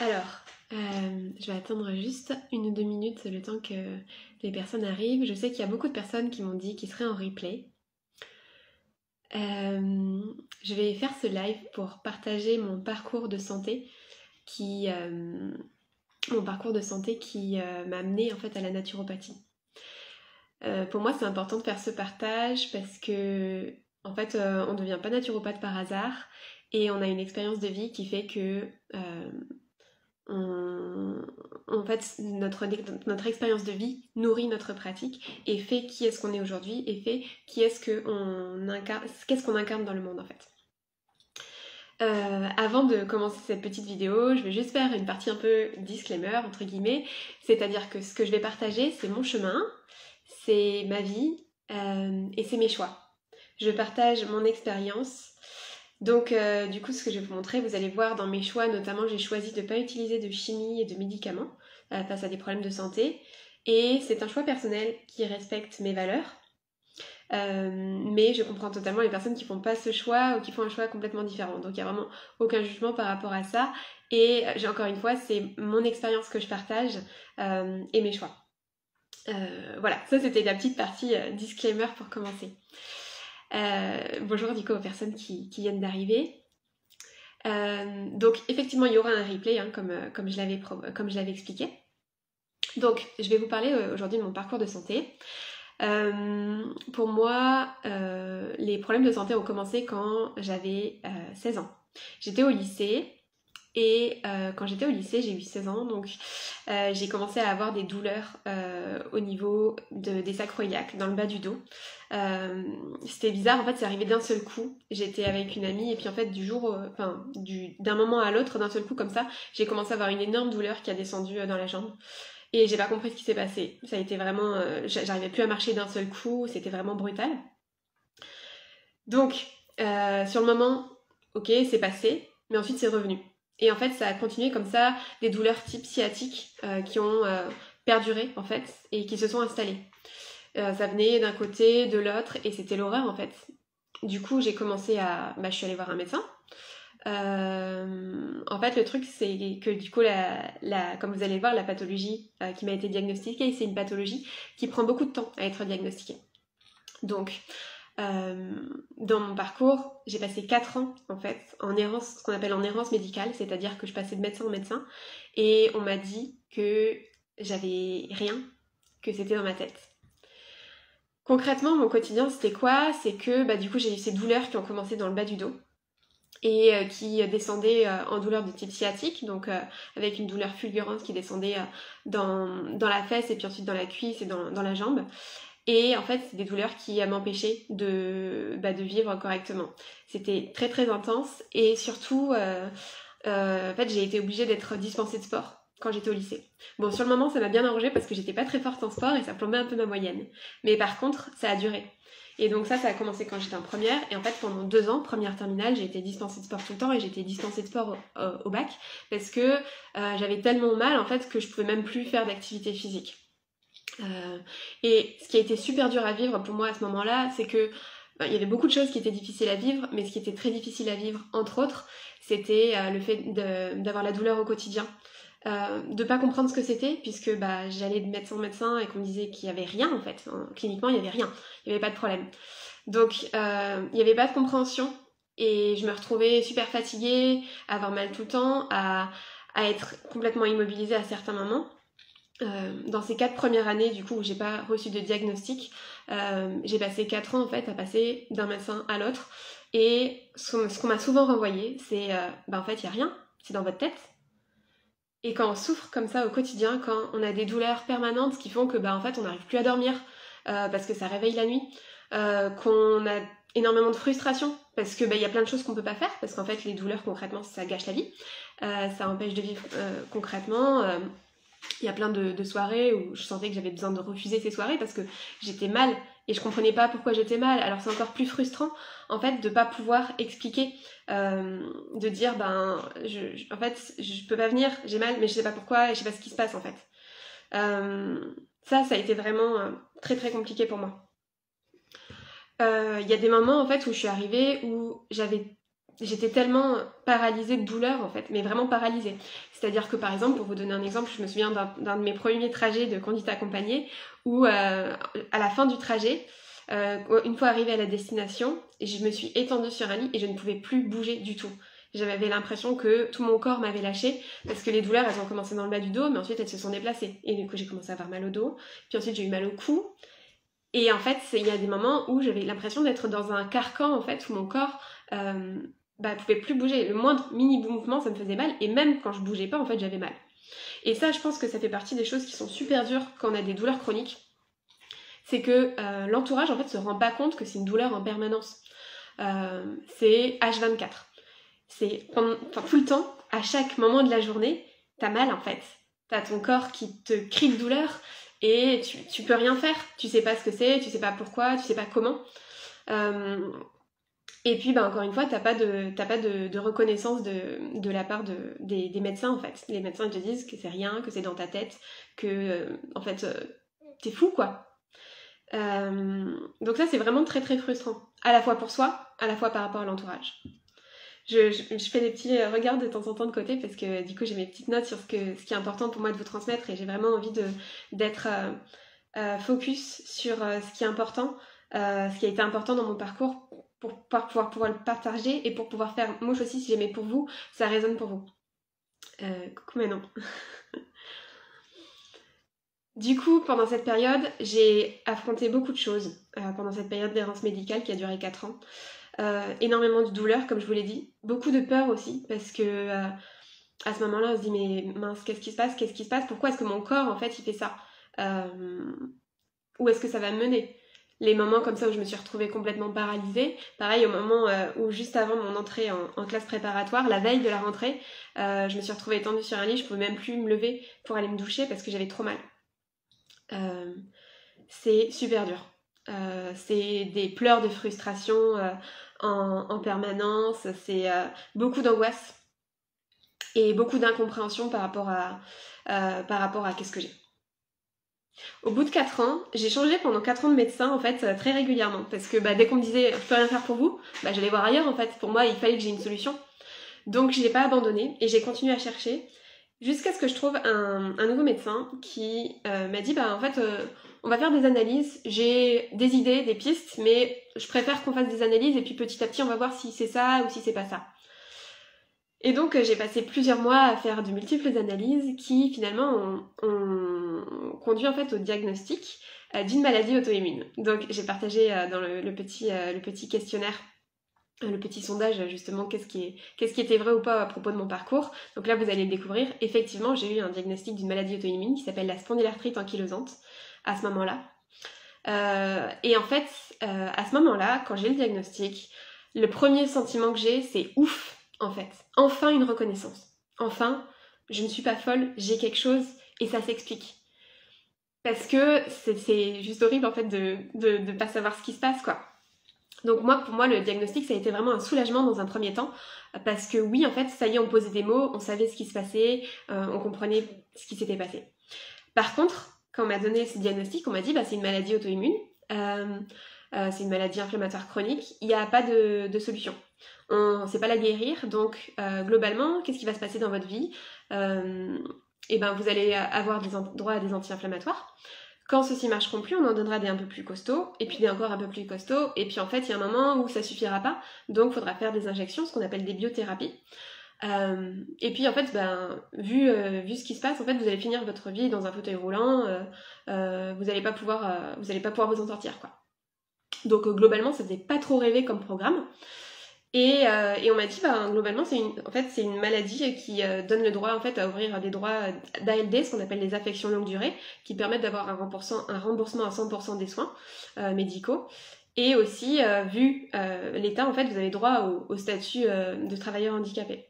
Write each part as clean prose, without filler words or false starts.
Alors, je vais attendre juste 1 ou 2 minutes le temps que les personnes arrivent. Je sais qu'il y a beaucoup de personnes qui m'ont dit qu'ils seraient en replay. Je vais faire ce live pour partager mon parcours de santé qui m'a amené en fait à la naturopathie. Pour moi, c'est important de faire ce partage parce que en fait, on ne devient pas naturopathe par hasard et on a une expérience de vie qui fait que en fait, notre expérience de vie nourrit notre pratique et fait qui est-ce qu'on est aujourd'hui et fait qu'est-ce qu'on incarne dans le monde en fait. Avant de commencer cette petite vidéo, je vais juste faire une partie un peu disclaimer entre guillemets, c'est-à-dire que ce que je vais partager, c'est mon chemin, c'est ma vie et c'est mes choix. Je partage mon expérience. Donc du coup, ce que je vais vous montrer, vous allez voir dans mes choix, notamment j'ai choisi de ne pas utiliser de chimie et de médicaments face à des problèmes de santé. Et c'est un choix personnel qui respecte mes valeurs. Mais je comprends totalement les personnes qui font pas ce choix ou qui font un choix complètement différent. Donc il n'y a vraiment aucun jugement par rapport à ça. Et encore une fois, c'est mon expérience que je partage et mes choix. Voilà, ça c'était la petite partie disclaimer pour commencer. Bonjour du coup aux personnes qui viennent d'arriver. Donc effectivement il y aura un replay hein, comme je l'avais expliqué. Donc je vais vous parler aujourd'hui de mon parcours de santé. Pour moi, les problèmes de santé ont commencé quand j'avais 16 ans. J'étais au lycée et quand j'étais au lycée, j'ai eu 16 ans, donc j'ai commencé à avoir des douleurs au niveau des sacroiliacs, dans le bas du dos. C'était bizarre, en fait, c'est arrivé d'un seul coup. J'étais avec une amie et puis en fait, d'un moment à l'autre, d'un seul coup comme ça, j'ai commencé à avoir une énorme douleur qui a descendu dans la jambe. Et j'ai pas compris ce qui s'est passé. Ça a été vraiment... j'arrivais plus à marcher d'un seul coup, c'était vraiment brutal. Donc, sur le moment, ok, c'est passé, mais ensuite c'est revenu. Et en fait, ça a continué comme ça, des douleurs type sciatique qui ont perduré, en fait, et qui se sont installées. Ça venait d'un côté, de l'autre, et c'était l'horreur, en fait. Du coup, j'ai commencé à... je suis allée voir un médecin. En fait, le truc, c'est que du coup, comme vous allez voir, la pathologie qui m'a été diagnostiquée, c'est une pathologie qui prend beaucoup de temps à être diagnostiquée. Donc, dans mon parcours, j'ai passé 4 ans, en fait, en errance, ce qu'on appelle en errance médicale, c'est-à-dire que je passais de médecin en médecin, et on m'a dit que j'avais rien, que c'était dans ma tête. Concrètement, mon quotidien, c'était quoi? C'est que, du coup, j'ai eu ces douleurs qui ont commencé dans le bas du dos, et qui descendait en douleur de type sciatique, donc avec une douleur fulgurante qui descendait dans la fesse et puis ensuite dans la cuisse et dans la jambe. Et en fait, c'est des douleurs qui m'empêchaient de vivre correctement. C'était très très intense et surtout, en fait, j'ai été obligée d'être dispensée de sport quand j'étais au lycée. Bon, sur le moment, ça m'a bien arrangé parce que j'étais pas très forte en sport et ça plombait un peu ma moyenne. Mais par contre, ça a duré. Et donc ça a commencé quand j'étais en première. Et en fait, pendant 2 ans, première terminale, j'ai été dispensée de sport tout le temps et j'ai été dispensée de sport au bac parce que j'avais tellement mal en fait que je pouvais même plus faire d'activité physique. Et ce qui a été super dur à vivre pour moi à ce moment-là, c'est que il y avait beaucoup de choses qui étaient difficiles à vivre, mais ce qui était très difficile à vivre, entre autres, c'était le fait d'avoir la douleur au quotidien. De pas comprendre ce que c'était puisque j'allais de médecin en médecin et qu'on me disait qu'il y avait rien en fait, cliniquement il y avait rien, il y avait pas de problème, donc il y avait pas de compréhension et je me retrouvais super fatiguée, à avoir mal tout le temps, à être complètement immobilisée à certains moments. Dans ces 4 premières années du coup où j'ai pas reçu de diagnostic, j'ai passé 4 ans en fait à passer d'un médecin à l'autre et ce qu'on m'a souvent renvoyé c'est en fait il y a rien, c'est dans votre tête. Et quand on souffre comme ça au quotidien, quand on a des douleurs permanentes qui font que en fait on n'arrive plus à dormir parce que ça réveille la nuit, qu'on a énormément de frustration parce que y a plein de choses qu'on peut pas faire parce qu'en fait les douleurs concrètement ça gâche la vie, ça empêche de vivre concrètement. Il y a plein de soirées où je sentais que j'avais besoin de refuser ces soirées parce que j'étais mal et je comprenais pas pourquoi j'étais mal. Alors c'est encore plus frustrant en fait de pas pouvoir expliquer, de dire en fait je peux pas venir, j'ai mal mais je sais pas pourquoi et je sais pas ce qui se passe en fait. Ça a été vraiment très très compliqué pour moi. Il y a des moments en fait où je suis arrivée où j'avais j'étais tellement paralysée de douleur en fait, mais vraiment paralysée. C'est-à-dire que par exemple, pour vous donner un exemple, je me souviens d'un de mes premiers trajets de conduite accompagnée où à la fin du trajet, une fois arrivée à la destination, je me suis étendue sur un lit et je ne pouvais plus bouger du tout. J'avais l'impression que tout mon corps m'avait lâché parce que les douleurs elles ont commencé dans le bas du dos mais ensuite elles se sont déplacées et du coup j'ai commencé à avoir mal au dos, puis ensuite j'ai eu mal au cou et en fait il y a des moments où j'avais l'impression d'être dans un carcan en fait où mon corps pouvait plus bouger, le moindre mini mouvement ça me faisait mal et même quand je bougeais pas en fait j'avais mal. Et ça je pense que ça fait partie des choses qui sont super dures quand on a des douleurs chroniques, c'est que l'entourage en fait se rend pas compte que c'est une douleur en permanence. C'est H24. C'est tout le temps, à chaque moment de la journée, t'as mal en fait. T'as ton corps qui te crie de douleur et tu peux rien faire. Tu sais pas ce que c'est, tu sais pas pourquoi, tu sais pas comment. Et puis encore une fois, t'as pas de reconnaissance de la part des médecins en fait. Les médecins ils te disent que c'est rien, que c'est dans ta tête, que en fait t'es fou quoi. Donc ça c'est vraiment très très frustrant. À la fois pour soi, à la fois par rapport à l'entourage. Je fais des petits regards de temps en temps de côté parce que du coup j'ai mes petites notes sur ce qui est important pour moi de vous transmettre et j'ai vraiment envie d'être focus sur ce qui est important, ce qui a été important dans mon parcours pour pouvoir le partager et pour pouvoir faire moi aussi si j'aimais pour vous, ça résonne pour vous. Coucou Manon. Du coup, pendant cette période, j'ai affronté beaucoup de choses pendant cette période d'errance médicale qui a duré 4 ans. Énormément de douleur comme je vous l'ai dit, beaucoup de peur aussi parce que à ce moment-là on se dit mais mince qu'est-ce qui se passe, pourquoi est-ce que mon corps en fait il fait ça, où est-ce que ça va me mener, les moments comme ça où je me suis retrouvée complètement paralysée, pareil au moment où juste avant mon entrée en classe préparatoire, la veille de la rentrée, je me suis retrouvée étendue sur un lit, je pouvais même plus me lever pour aller me doucher parce que j'avais trop mal. C'est super dur. C'est des pleurs de frustration en permanence, c'est beaucoup d'angoisse et beaucoup d'incompréhension par rapport à qu'est-ce que j'ai. Au bout de 4 ans, j'ai changé pendant 4 ans de médecin en fait très régulièrement parce que dès qu'on me disait je peux rien faire pour vous, j'allais voir ailleurs en fait. Pour moi il fallait que j'ai une solution. Donc je l'ai pas abandonné et j'ai continué à chercher jusqu'à ce que je trouve un nouveau médecin qui m'a dit en fait on va faire des analyses, j'ai des idées, des pistes, mais je préfère qu'on fasse des analyses et puis petit à petit on va voir si c'est ça ou si c'est pas ça. Et donc j'ai passé plusieurs mois à faire de multiples analyses qui finalement ont conduit en fait au diagnostic d'une maladie auto-immune. Donc j'ai partagé dans le petit questionnaire, le petit sondage justement qu'est-ce qui était vrai ou pas à propos de mon parcours. Donc là vous allez le découvrir. Effectivement j'ai eu un diagnostic d'une maladie auto-immune qui s'appelle la spondylarthrite ankylosante à ce moment-là. Et en fait à ce moment-là quand j'ai le diagnostic, le premier sentiment que j'ai c'est ouf en fait. Enfin une reconnaissance. Enfin je ne suis pas folle, j'ai quelque chose et ça s'explique. Parce que c'est juste horrible en fait de pas savoir ce qui se passe quoi. Donc pour moi, le diagnostic, ça a été vraiment un soulagement dans un premier temps, parce que oui, en fait, ça y est, on posait des mots, on savait ce qui se passait, on comprenait ce qui s'était passé. Par contre, quand on m'a donné ce diagnostic, on m'a dit, c'est une maladie auto-immune, c'est une maladie inflammatoire chronique, il n'y a pas de solution. On ne sait pas la guérir, donc globalement, qu'est-ce qui va se passer dans votre vie ? Vous allez avoir droit à des anti-inflammatoires. Quand ceux-ci marcheront plus, on en donnera des un peu plus costauds, et puis des encore un peu plus costauds, et puis en fait, il y a un moment où ça suffira pas, donc il faudra faire des injections, ce qu'on appelle des biothérapies. Et puis en fait, vu ce qui se passe, en fait, vous allez finir votre vie dans un fauteuil roulant, vous allez pas pouvoir vous en sortir, quoi. Donc globalement, ça faisait pas trop rêver comme programme. Et on m'a dit globalement c'est une maladie qui donne le droit en fait à ouvrir des droits d'ALD, ce qu'on appelle les affections longue durée, qui permettent d'avoir un remboursement à 100% des soins médicaux. Et aussi vu l'état en fait vous avez droit au statut de travailleur handicapé.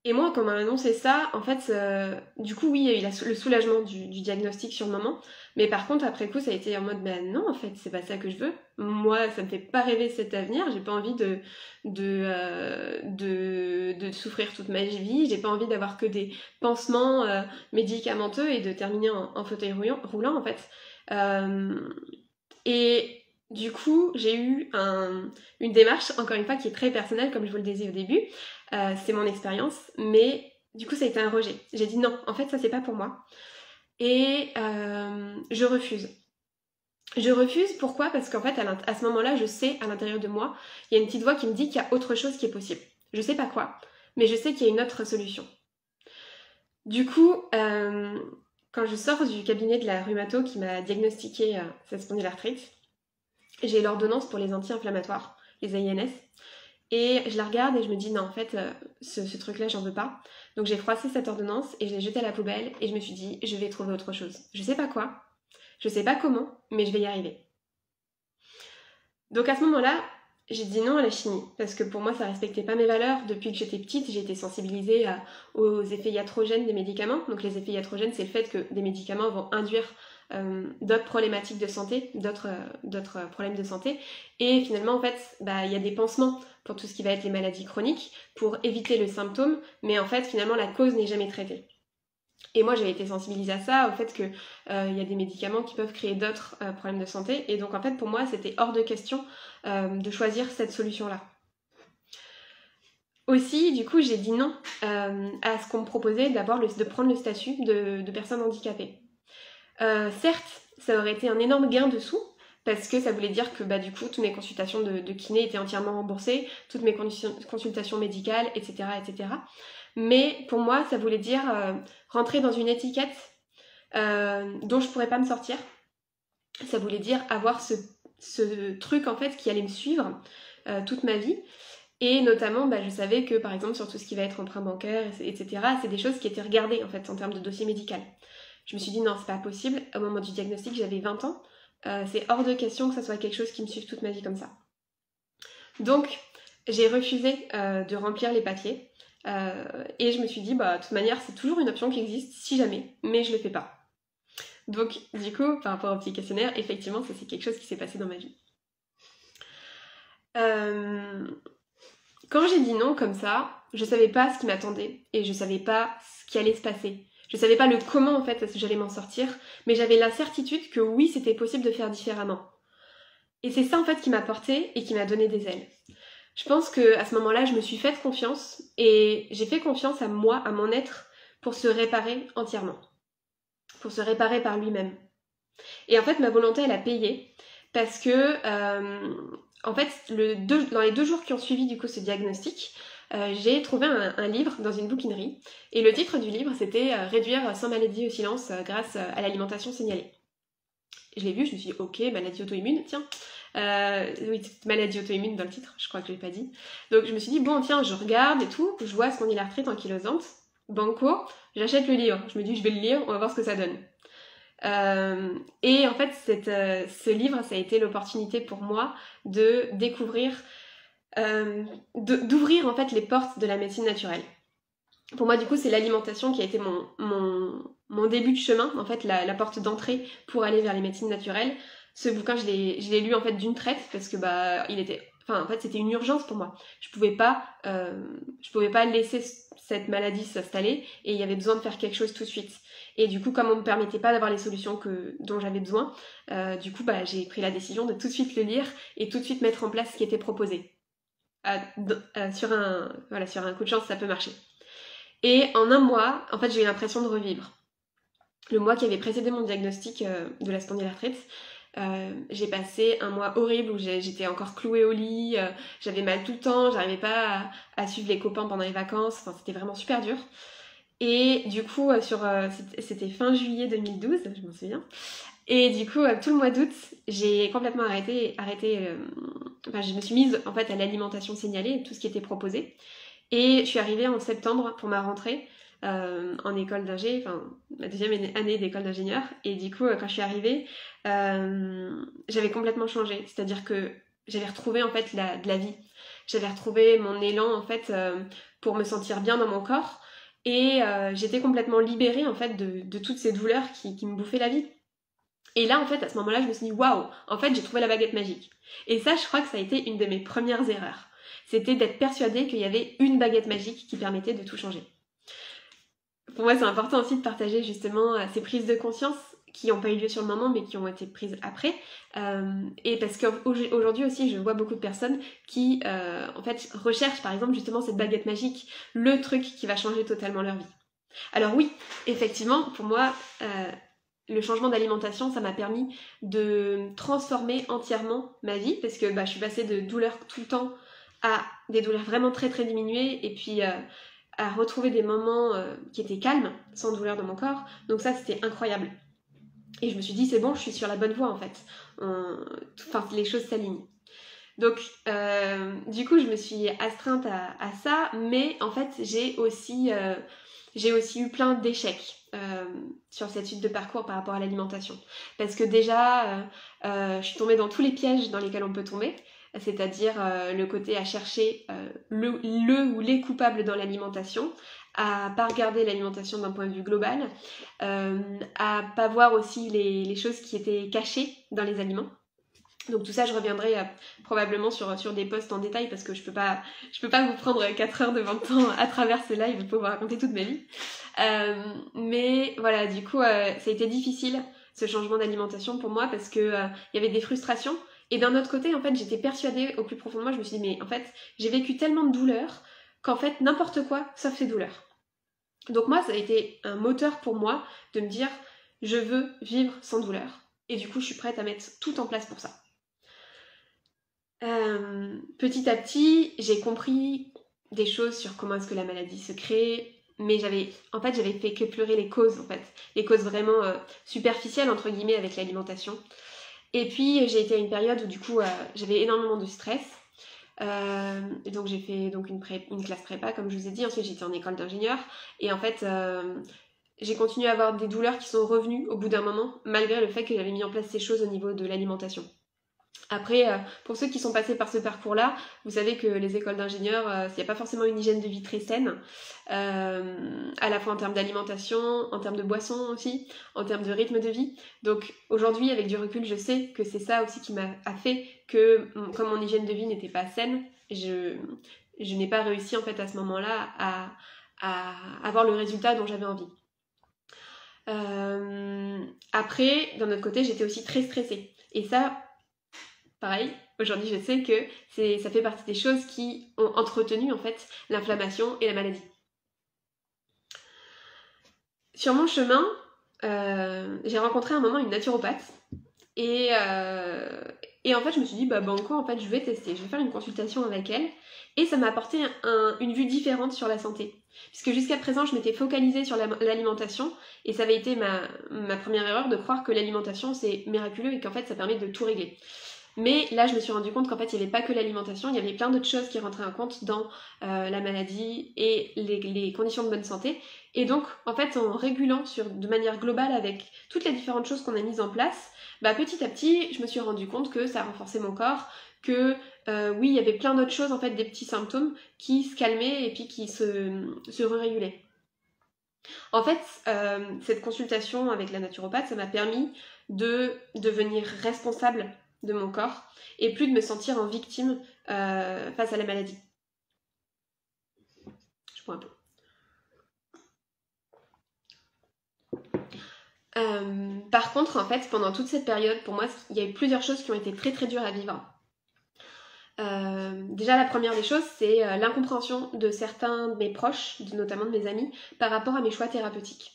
Et moi quand on m'a annoncé ça, en fait du coup oui il y a eu le soulagement du diagnostic sur le moment, mais par contre après coup ça a été en mode non en fait c'est pas ça que je veux, moi ça me fait pas rêver cet avenir, j'ai pas envie de souffrir toute ma vie, j'ai pas envie d'avoir que des pansements médicamenteux et de terminer en fauteuil roulant en fait. Et Du coup, j'ai eu une démarche, encore une fois, qui est très personnelle, comme je vous le disais au début. C'est mon expérience, mais du coup, ça a été un rejet. J'ai dit non, en fait, ça, c'est pas pour moi. Et je refuse. Je refuse, pourquoi? Parce qu'en fait, à ce moment-là, je sais, à l'intérieur de moi, il y a une petite voix qui me dit qu'il y a autre chose qui est possible. Je sais pas quoi, mais je sais qu'il y a une autre solution. Du coup, quand je sors du cabinet de la rhumato qui m'a diagnostiqué cette spondylarthrite, j'ai l'ordonnance pour les anti-inflammatoires, les AINS, et je la regarde et je me dis non, en fait, ce truc-là, j'en veux pas. Donc j'ai froissé cette ordonnance et je l'ai jetée à la poubelle et je me suis dit, je vais trouver autre chose. Je sais pas quoi, je sais pas comment, mais je vais y arriver. Donc à ce moment-là, j'ai dit non à la chimie, parce que pour moi ça respectait pas mes valeurs. Depuis que j'étais petite, j'ai été sensibilisée aux effets iatrogènes des médicaments. Donc les effets iatrogènes, c'est le fait que des médicaments vont induire d'autres problématiques de santé, d'autres problèmes de santé. Et finalement, en fait, il y a des pansements pour tout ce qui va être les maladies chroniques, pour éviter le symptôme, mais en fait, finalement, la cause n'est jamais traitée. Et moi, j'avais été sensibilisée à ça, au fait qu'il y a des médicaments qui peuvent créer d'autres problèmes de santé. Et donc, en fait, pour moi, c'était hors de question de choisir cette solution-là. Aussi, du coup, j'ai dit non à ce qu'on me proposait de prendre le statut de personne handicapée. Certes, ça aurait été un énorme gain de sous, parce que ça voulait dire que du coup, toutes mes consultations de kiné étaient entièrement remboursées, toutes mes consultations médicales, etc., etc. Mais pour moi, ça voulait dire rentrer dans une étiquette dont je pourrais pas me sortir. Ça voulait dire avoir ce truc en fait qui allait me suivre toute ma vie. Et notamment, je savais que par exemple sur tout ce qui va être emprunt bancaire, etc., c'est des choses qui étaient regardées en fait en termes de dossier médical. Je me suis dit non, c'est pas possible. Au moment du diagnostic, j'avais 20 ans. C'est hors de question que ça soit quelque chose qui me suive toute ma vie comme ça. Donc, j'ai refusé de remplir les papiers. Et je me suis dit, de toute manière, c'est toujours une option qui existe, si jamais, mais je le fais pas. Donc, du coup, par rapport au petit questionnaire, effectivement, ça c'est quelque chose qui s'est passé dans ma vie. Quand j'ai dit non comme ça, je savais pas ce qui m'attendait et je savais pas ce qui allait se passer. Je savais pas le comment en fait j'allais m'en sortir, mais j'avais la certitude que oui, c'était possible de faire différemment. Et c'est ça en fait qui m'a portée et qui m'a donné des ailes. Je pense qu'à ce moment-là, je me suis faite confiance et j'ai fait confiance à moi, à mon être, pour se réparer entièrement. Pour se réparer par lui-même. Et en fait, ma volonté, elle a payé parce que, en fait, dans les 2 jours qui ont suivi du coup ce diagnostic, j'ai trouvé un livre dans une bouquinerie et le titre du livre c'était Réduire 100 maladies au silence grâce à l'alimentation signalée. Je l'ai vu, je me suis dit ok, maladie auto-immune, tiens. Oui, maladie auto-immune dans le titre, je crois que je l'ai pas dit. Donc je me suis dit bon tiens, je regarde et tout, je vois spondylarthrite ankylosante, banco, j'achète le livre, je me dis je vais le lire, on va voir ce que ça donne. Et en fait ce livre ça a été l'opportunité pour moi de découvrir d'ouvrir en fait les portes de la médecine naturelle. Pour moi du coup c'est l'alimentation qui a été mon début de chemin, en fait la porte d'entrée pour aller vers les médecines naturelles. Ce bouquin je l'ai lu en fait d'une traite parce que en fait c'était une urgence pour moi. Je pouvais pas laisser cette maladie s'installer et il y avait besoin de faire quelque chose tout de suite. Et du coup, comme on me permettait pas d'avoir les solutions dont j'avais besoin, j'ai pris la décision de tout de suite le lire et tout de suite mettre en place ce qui était proposé. Sur un coup de chance, ça peut marcher. Et en un mois, en fait, j'ai eu l'impression de revivre. Le mois qui avait précédé mon diagnostic de la spondylarthrite, j'ai passé un mois horrible où j'étais encore clouée au lit, j'avais mal tout le temps, j'arrivais pas à suivre les copains pendant les vacances, enfin c'était vraiment super dur. Et du coup, c'était fin juillet 2012, je m'en souviens. Et du coup, tout le mois d'août, j'ai complètement arrêté. Je me suis mise en fait à l'alimentation signalée, tout ce qui était proposé. Et je suis arrivée en septembre pour ma rentrée en école d'ingé, ma deuxième année d'école d'ingénieur. Et du coup, quand je suis arrivée, j'avais complètement changé. C'est-à-dire que j'avais retrouvé en fait de la vie. J'avais retrouvé mon élan en fait pour me sentir bien dans mon corps. Et j'étais complètement libérée en fait de toutes ces douleurs qui me bouffaient la vie. Et là en fait à ce moment-là je me suis dit waouh, en fait j'ai trouvé la baguette magique. Et ça je crois que ça a été une de mes premières erreurs. C'était d'être persuadée qu'il y avait une baguette magique qui permettait de tout changer. Pour moi c'est important aussi de partager justement ces prises de conscience qui n'ont pas eu lieu sur le moment mais qui ont été prises après. Et parce qu'aujourd'hui aussi je vois beaucoup de personnes qui en fait recherchent par exemple justement cette baguette magique, le truc qui va changer totalement leur vie. Alors oui, effectivement, pour moi, le changement d'alimentation, ça m'a permis de transformer entièrement ma vie, parce que je suis passée de douleurs tout le temps à des douleurs vraiment très très diminuées, et puis à retrouver des moments qui étaient calmes, sans douleur dans mon corps. Donc ça, c'était incroyable. Et je me suis dit, c'est bon, je suis sur la bonne voie en fait. Enfin, les choses s'alignent. Donc, du coup, je me suis astreinte à ça, mais en fait, j'ai aussi eu plein d'échecs sur cette suite de parcours par rapport à l'alimentation. Parce que déjà, je suis tombée dans tous les pièges dans lesquels on peut tomber, c'est-à-dire le côté à chercher le ou les coupables dans l'alimentation, à pas regarder l'alimentation d'un point de vue global, à pas voir aussi les choses qui étaient cachées dans les aliments. Donc tout ça, je reviendrai probablement sur des posts en détail parce que je peux pas vous prendre 4 heures de votre temps à travers ce live pour vous raconter toute ma vie. Mais voilà, du coup, ça a été difficile ce changement d'alimentation pour moi parce que y avait des frustrations. Et d'un autre côté, en fait, j'étais persuadée au plus profond de moi, je me suis dit, mais en fait, j'ai vécu tellement de douleurs qu'en fait, n'importe quoi, sauf ces douleurs. Donc moi, ça a été un moteur pour moi de me dire, je veux vivre sans douleur. Et du coup, je suis prête à mettre tout en place pour ça. Petit à petit, j'ai compris des choses sur comment est-ce que la maladie se crée, mais j'avais fait que pleurer les causes, en fait. Les causes vraiment superficielles, entre guillemets, avec l'alimentation. Et puis, j'ai été à une période où, du coup, j'avais énormément de stress. Et donc, j'ai fait une classe prépa, comme je vous ai dit. Ensuite, j'étais en école d'ingénieur. Et en fait, j'ai continué à avoir des douleurs qui sont revenues au bout d'un moment, malgré le fait que j'avais mis en place ces choses au niveau de l'alimentation. Après, pour ceux qui sont passés par ce parcours-là, vous savez que les écoles d'ingénieurs, il n'y a pas forcément une hygiène de vie très saine, à la fois en termes d'alimentation, en termes de boissons aussi, en termes de rythme de vie. Donc aujourd'hui, avec du recul, je sais que c'est ça aussi qui a fait que, comme mon hygiène de vie n'était pas saine, je n'ai pas réussi en fait à ce moment-là à avoir le résultat dont j'avais envie. Après, d'un autre côté, j'étais aussi très stressée. Et ça, pareil, aujourd'hui je sais que ça fait partie des choses qui ont entretenu en fait l'inflammation et la maladie. Sur mon chemin, j'ai rencontré à un moment une naturopathe et en fait je me suis dit banco, en fait je vais tester, je vais faire une consultation avec elle et ça m'a apporté une vue différente sur la santé. Puisque jusqu'à présent je m'étais focalisée sur l'alimentation et ça avait été ma première erreur de croire que l'alimentation c'est miraculeux et qu'en fait ça permet de tout régler. Mais là, je me suis rendu compte qu'en fait, il n'y avait pas que l'alimentation, il y avait plein d'autres choses qui rentraient en compte dans la maladie et les conditions de bonne santé. Et donc, en fait, en régulant de manière globale avec toutes les différentes choses qu'on a mises en place, petit à petit, je me suis rendu compte que ça renforçait mon corps, que oui, il y avait plein d'autres choses, en fait, des petits symptômes qui se calmaient et puis qui se régulaient. En fait, cette consultation avec la naturopathe, ça m'a permis de devenir responsable de mon corps et plus de me sentir en victime face à la maladie. Je bois un peu. Par contre, en fait, pendant toute cette période, pour moi, il y a eu plusieurs choses qui ont été très très dures à vivre. Déjà, la première des choses, c'est l'incompréhension de certains de mes proches, notamment de mes amis, par rapport à mes choix thérapeutiques.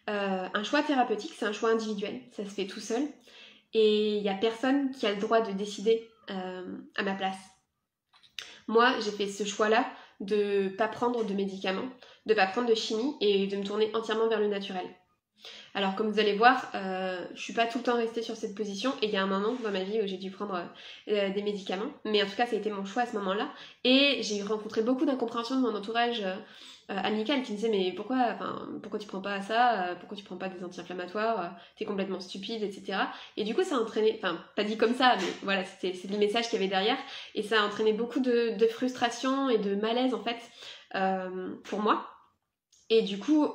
Un choix thérapeutique, c'est un choix individuel, ça se fait tout seul. Et il n'y a personne qui a le droit de décider à ma place. Moi, j'ai fait ce choix-là de ne pas prendre de médicaments, de ne pas prendre de chimie et de me tourner entièrement vers le naturel. Alors comme vous allez voir, je suis pas tout le temps restée sur cette position et il y a un moment dans ma vie où j'ai dû prendre des médicaments, mais en tout cas ça a été mon choix à ce moment-là et j'ai rencontré beaucoup d'incompréhension de mon entourage amical qui me disait mais pourquoi tu prends pas ça, pourquoi tu prends pas des anti-inflammatoires, t'es complètement stupide, etc. Et du coup ça a entraîné, pas dit comme ça, mais voilà, c'est le message qu'il y avait derrière et ça a entraîné beaucoup de frustration et de malaise en fait pour moi et du coup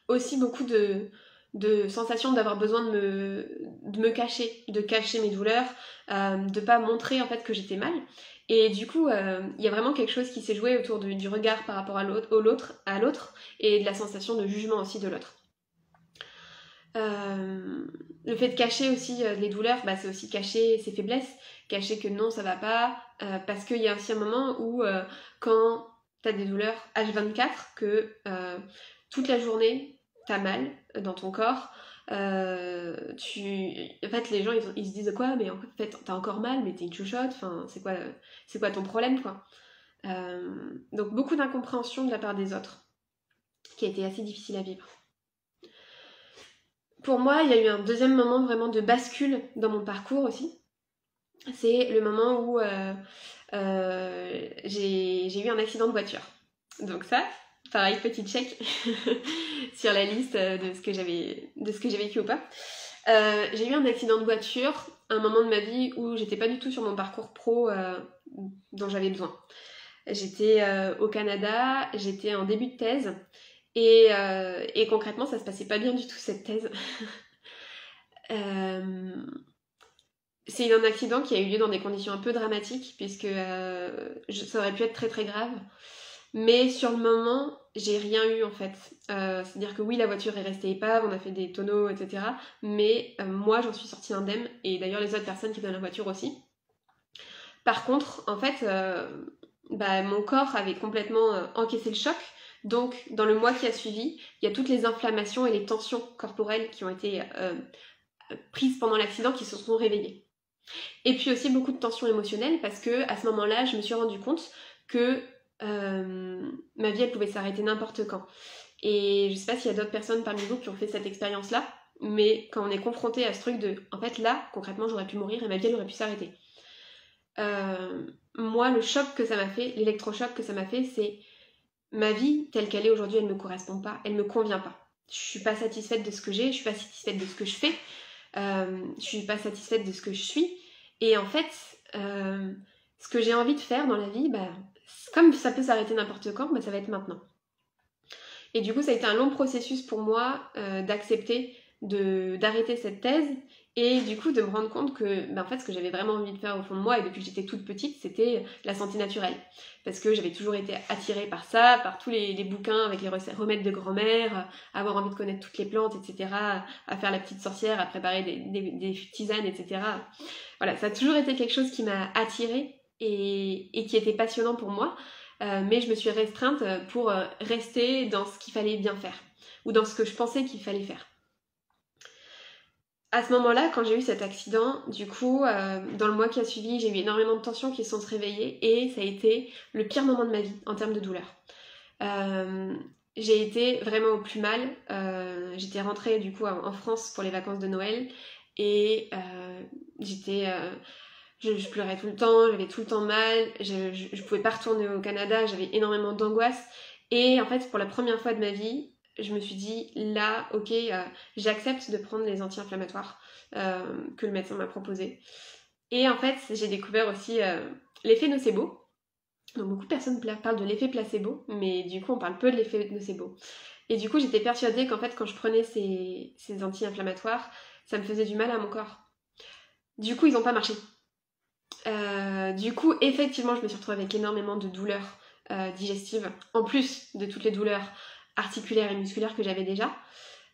aussi beaucoup de sensation d'avoir besoin de me cacher, de cacher mes douleurs, de pas montrer en fait que j'étais mal. Et du coup, il y a vraiment quelque chose qui s'est joué autour du regard par rapport à l'autre et de la sensation de jugement aussi de l'autre. Le fait de cacher aussi les douleurs, bah, c'est aussi cacher ses faiblesses, cacher que non, ça va pas, parce qu'il y a aussi un moment où quand t'as des douleurs H24, que toute la journée, t'as mal dans ton corps, en fait, les gens, ils se disent quoi, mais en fait, t'as encore mal, mais t'es une chouchotte, enfin, c'est quoi ton problème, quoi. Donc beaucoup d'incompréhension de la part des autres, qui a été assez difficile à vivre. Pour moi, il y a eu un deuxième moment vraiment de bascule dans mon parcours aussi. C'est le moment où j'ai eu un accident de voiture. Donc ça, pareil, petit check sur la liste de ce que j'ai vécu ou pas. J'ai eu un accident de voiture, un moment de ma vie où j'étais pas du tout sur mon parcours pro dont j'avais besoin. J'étais au Canada, j'étais en début de thèse, et concrètement, ça se passait pas bien du tout cette thèse. C'est un accident qui a eu lieu dans des conditions un peu dramatiques, puisque ça aurait pu être très très grave. Mais sur le moment, j'ai rien eu en fait. C'est-à-dire que oui, la voiture est restée épave, on a fait des tonneaux, etc. Mais moi, j'en suis sortie indemne, et d'ailleurs les autres personnes qui étaient dans la voiture aussi. Par contre, en fait, mon corps avait complètement encaissé le choc. Donc, dans le mois qui a suivi, il y a toutes les inflammations et les tensions corporelles qui ont été prises pendant l'accident qui se sont réveillées. Et puis aussi beaucoup de tensions émotionnelles parce que à ce moment-là, je me suis rendu compte que ma vie, elle pouvait s'arrêter n'importe quand. Et je sais pas s'il y a d'autres personnes parmi vous qui ont fait cette expérience-là, mais quand on est confronté à ce truc de, en fait là, concrètement, j'aurais pu mourir et ma vie, elle aurait pu s'arrêter. Moi, le choc que ça m'a fait, l'électrochoc que ça m'a fait, c'est ma vie telle qu'elle est aujourd'hui, elle me correspond pas, elle me convient pas. Je suis pas satisfaite de ce que j'ai, je suis pas satisfaite de ce que je fais, je suis pas satisfaite de ce que je suis. Et en fait, ce que j'ai envie de faire dans la vie, comme ça peut s'arrêter n'importe quand, ça va être maintenant. Et du coup, ça a été un long processus pour moi d'accepter d'arrêter cette thèse et du coup de me rendre compte que en fait, ce que j'avais vraiment envie de faire au fond de moi et depuis que j'étais toute petite, c'était la santé naturelle. Parce que j'avais toujours été attirée par ça, par tous les bouquins avec les remèdes de grand-mère, avoir envie de connaître toutes les plantes, etc., à faire la petite sorcière, à préparer des tisanes, etc. Voilà, ça a toujours été quelque chose qui m'a attirée et qui était passionnant pour moi. Mais je me suis restreinte pour rester dans ce qu'il fallait bien faire, ou dans ce que je pensais qu'il fallait faire. À ce moment-là, quand j'ai eu cet accident, du coup, dans le mois qui a suivi, j'ai eu énormément de tensions qui se sont réveillées, et ça a été le pire moment de ma vie en termes de douleur. J'ai été vraiment au plus mal. J'étais rentrée du coup en France pour les vacances de Noël, et je pleurais tout le temps, j'avais tout le temps mal, je pouvais pas retourner au Canada, j'avais énormément d'angoisse. Et en fait, pour la première fois de ma vie, je me suis dit, là, ok, j'accepte de prendre les anti-inflammatoires que le médecin m'a proposé. Et en fait, j'ai découvert aussi l'effet nocebo. Donc beaucoup de personnes parlent de l'effet placebo, mais du coup, on parle peu de l'effet nocebo. Et du coup, j'étais persuadée qu'en fait, quand je prenais ces anti-inflammatoires, ça me faisait du mal à mon corps. Du coup, ils n'ont pas marché. Du coup, effectivement, je me suis retrouvée avec énormément de douleurs digestives, en plus de toutes les douleurs articulaires et musculaires que j'avais déjà.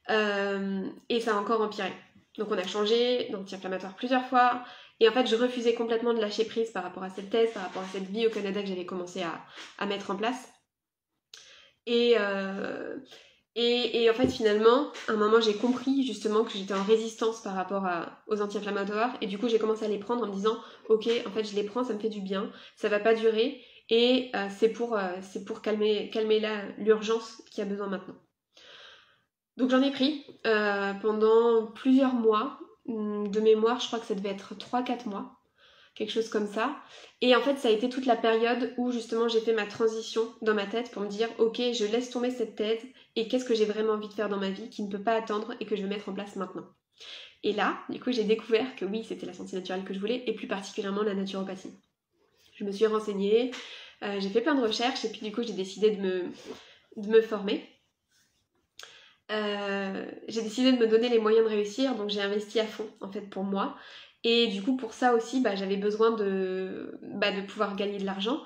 Et ça a encore empiré. Donc on a changé d'anti-inflammatoire plusieurs fois. Et en fait, je refusais complètement de lâcher prise par rapport à cette thèse, par rapport à cette vie au Canada que j'avais commencé à mettre en place. Et en fait, finalement, à un moment, j'ai compris justement que j'étais en résistance par rapport aux anti-inflammatoires. Et du coup, j'ai commencé à les prendre en me disant, ok, en fait, je les prends, ça me fait du bien, ça va pas durer. Et c'est pour calmer l'urgence qu'il y a besoin maintenant. Donc j'en ai pris pendant plusieurs mois. De mémoire, je crois que ça devait être 3-4 mois. Quelque chose comme ça. Et en fait, ça a été toute la période où justement j'ai fait ma transition dans ma tête pour me dire, ok, je laisse tomber cette thèse et qu'est-ce que j'ai vraiment envie de faire dans ma vie qui ne peut pas attendre et que je vais mettre en place maintenant. Et là, du coup, j'ai découvert que oui, c'était la santé naturelle que je voulais et plus particulièrement la naturopathie. Je me suis renseignée, j'ai fait plein de recherches et puis du coup, j'ai décidé de me former. J'ai décidé de me donner les moyens de réussir, donc j'ai investi à fond en fait pour moi. Et du coup pour ça aussi j'avais besoin de pouvoir gagner de l'argent.